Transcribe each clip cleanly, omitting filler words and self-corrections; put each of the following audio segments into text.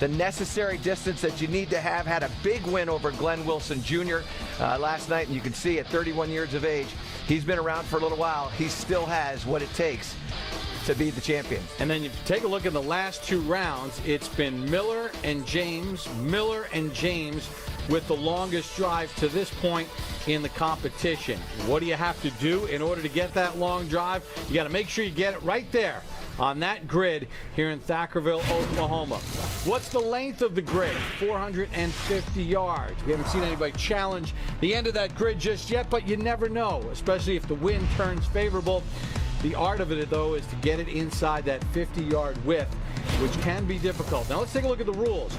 the necessary distance that you need to have. Had a big win over Glenn Wilson Jr. Last night, and you can see at 31 years of age, he's been around for a little while. He still has what it takes to be the champion. And then you take a look at the last two rounds. It's been Miller and James with the longest drive to this point in the competition. What do you have to do in order to get that long drive? You got to make sure you get it right there on that grid here in Thackerville, Oklahoma. What's the length of the grid? 450 yards. We haven't seen anybody challenge the end of that grid just yet, but you never know, especially if the wind turns favorable. The art of it, though, is to get it inside that 50-yard width, which can be difficult. Now let's take a look at the rules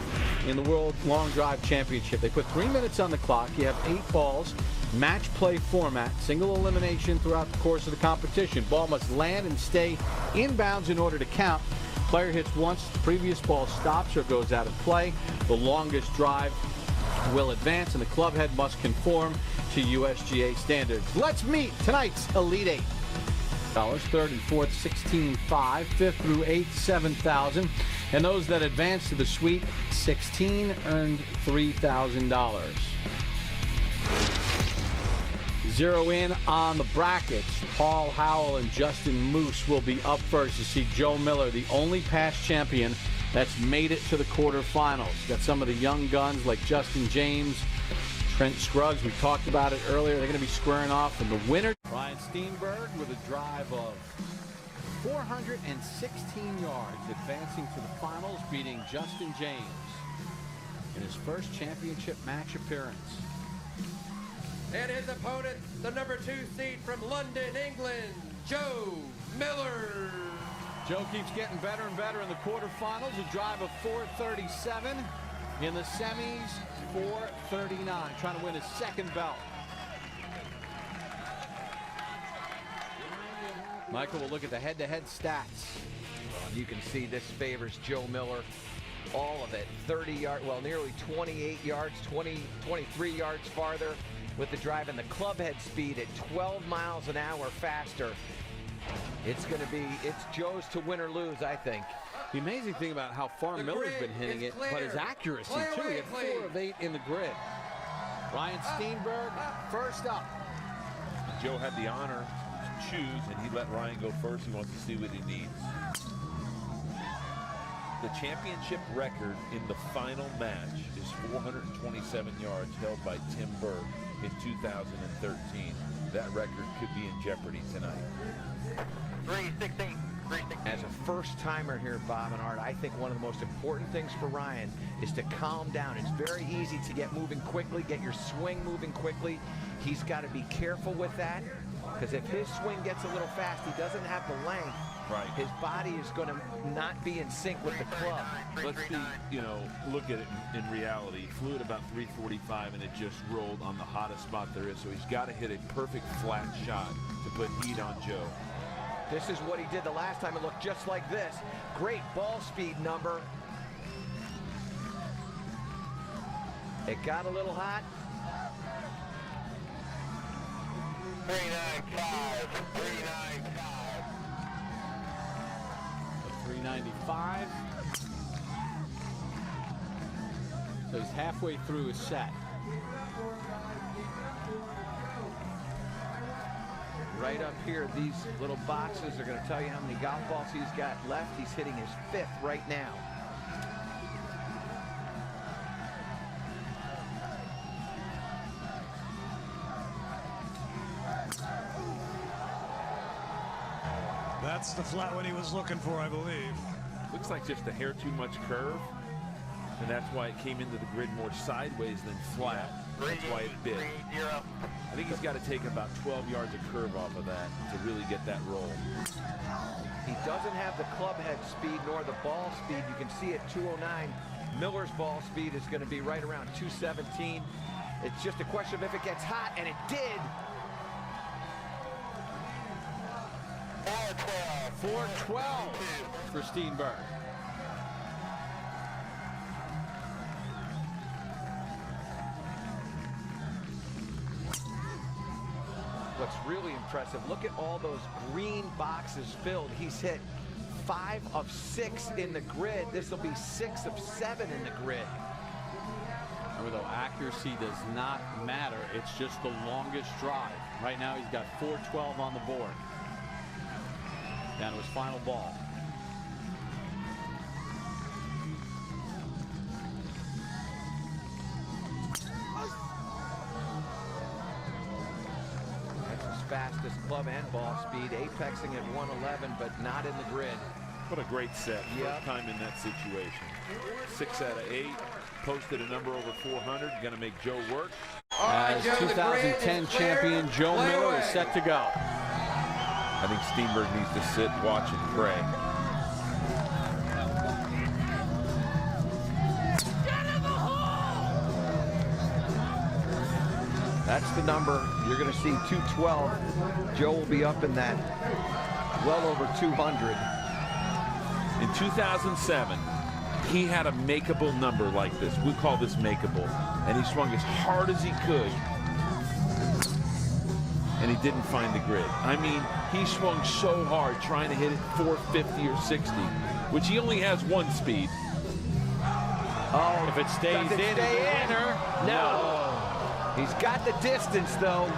in the World Long Drive Championship. They put 3 minutes on the clock. You have 8 balls, match play format, single elimination throughout the course of the competition. Ball must land and stay inbounds in order to count. Player hits once, the previous ball stops or goes out of play. The longest drive will advance, and the club head must conform to USGA standards. Let's meet tonight's Elite Eight. Third and fourth, 16,500. Fifth through eighth, 7,000. And those that advance to the suite, 16, earned $3,000. Zero in on the brackets. Paul Howell and Justin Moose will be up first. You see Joe Miller, the only past champion that's made it to the quarterfinals. Got some of the young guns like Justin James, Trent Scruggs. We talked about it earlier. They're going to be squaring off in the winner. Ryan Steenberg with a drive of 416 yards, advancing to the finals, beating Justin James in his first championship match appearance. And his opponent, the number 2 seed from London, England, Joe Miller. Joe keeps getting better and better in the quarterfinals. A drive of 437. In the semis, 439. Trying to win his second belt. Michael will look at the head-to-head stats. You can see this favors Joe Miller. All of it. 30 yards, well, nearly 28 yards, 23 yards farther with the drive, and the club head speed at 12 miles an hour faster. It's Joe's to win or lose, I think. The amazing thing about how far Miller's been hitting it, but his accuracy, too. He had 4 of 8 in the grid. Ryan Steenberg, first up. Joe had the honor to choose, and he let Ryan go first. He wants to see what he needs. The championship record in the final match is 427 yards, held by Tim Berg in 2013. That record could be in jeopardy tonight. 316. As a first-timer here, Bob and Art, I think one of the most important things for Ryan is to calm down. It's very easy to get moving quickly, get your swing moving quickly. He's got to be careful with that, because if his swing gets a little fast, he doesn't have the length. Right. His body is going to not be in sync with the club. Let's be, look at it in reality. He flew at about 345, and it just rolled on the hottest spot there is. So he's got to hit a perfect flat shot to put heat on Joe. This is what he did the last time. It looked just like this. Great ball speed number. It got a little hot. 395. 395. So he's halfway through his set. Right up here, these little boxes are going to tell you how many golf balls he's got left. He's hitting his 5th right now. That's the flat one he was looking for, I believe. Looks like just a hair too much curve, and that's why it came into the grid more sideways than flat. That's why it bit. I think he's got to take about 12 yards of curve off of that to really get that roll. He doesn't have the club head speed nor the ball speed. You can see at 209, Miller's ball speed is going to be right around 217. It's just a question of if it gets hot, and it did. 412 for Steenberg. What's really impressive, look at all those green boxes filled. He's hit 5 of 6 in the grid. This will be 6 of 7 in the grid. Remember, though, accuracy does not matter. It's just the longest drive. Right now, he's got 412 on the board. Down to his final ball. That's his fastest club and ball speed, apexing at 111, but not in the grid. What a great set. Yep. First time in that situation. 6 out of 8. Posted a number over 400. Going to make Joe work. As 2010 champion Joe Miller is set to go. I think Steenberg needs to sit, watch, and pray. That's the number. You're going to see 212. Joe will be up in that well over 200. In 2007, he had a makeable number like this. We call this makeable. And he swung as hard as he could. And he didn't find the grid. I mean, he swung so hard trying to hit it 450 or 60, which he only has 1 speed. Oh, if it stays Does it in, stay it's a in? winner. No. He's got the distance, though.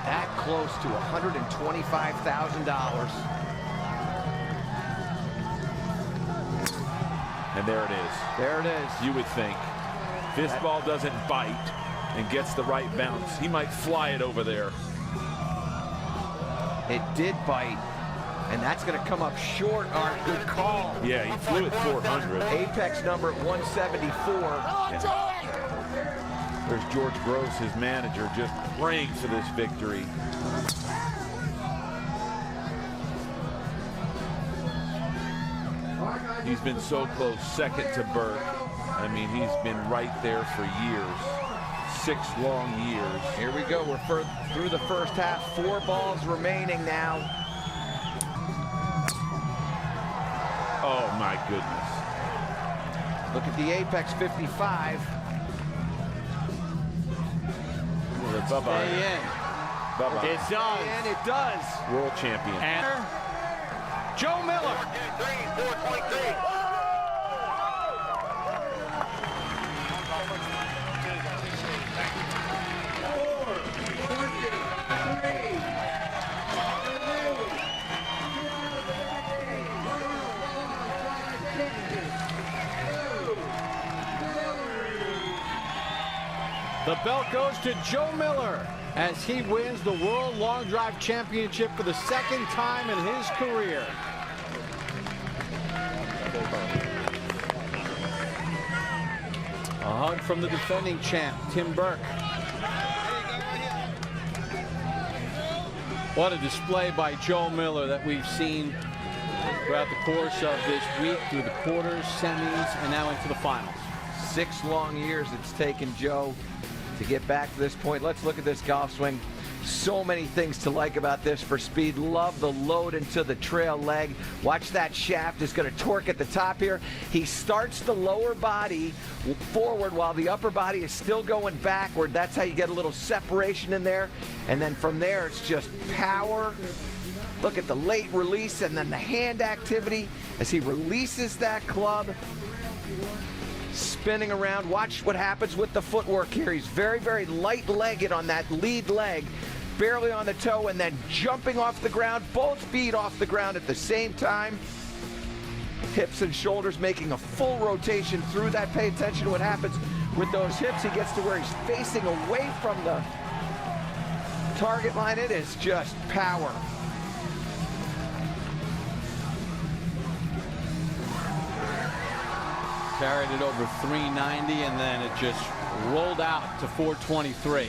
That close to $125,000. And there it is. There it is. You would think. If this ball doesn't bite and gets the right bounce, he might fly it over there. It did bite, and that's going to come up short. Art, good call. Yeah, he flew at 400. Apex number at 174. Yeah. There's George Gross, his manager, just praying for this victory. He's been so close, second to Burke. I mean, he's been right there for years. 6 long years. Here we go. We're through the first half. 4 balls remaining now. Oh, my goodness. Look at the Apex 55. Bye-bye. Stay in. Bye-bye. It does. And it does. World champion. And Joe Miller. 423. The belt goes to Joe Miller as he wins the World Long Drive Championship for the 2nd time in his career. A hug from the defending champ, Tim Burke. What a display by Joe Miller that we've seen throughout the course of this week, through the quarters, semis, and now into the finals. 6 long years it's taken Joe to get back to this point. Let's look at this golf swing. So many things to like about this for speed. Love the load into the trail leg. Watch that shaft is going to torque at the top here. He starts the lower body forward while the upper body is still going backward. That's how you get a little separation in there. And then from there, it's just power. Look at the late release and then the hand activity as he releases that club. Spinning around. Watch what happens with the footwork here. He's very, very light-legged on that lead leg, barely on the toe, and then jumping off the ground, both feet off the ground at the same time. Hips and shoulders making a full rotation through that. Pay attention to what happens with those hips. He gets to where he's facing away from the target line. It is just power. Carried it over 390, and then it just rolled out to 423.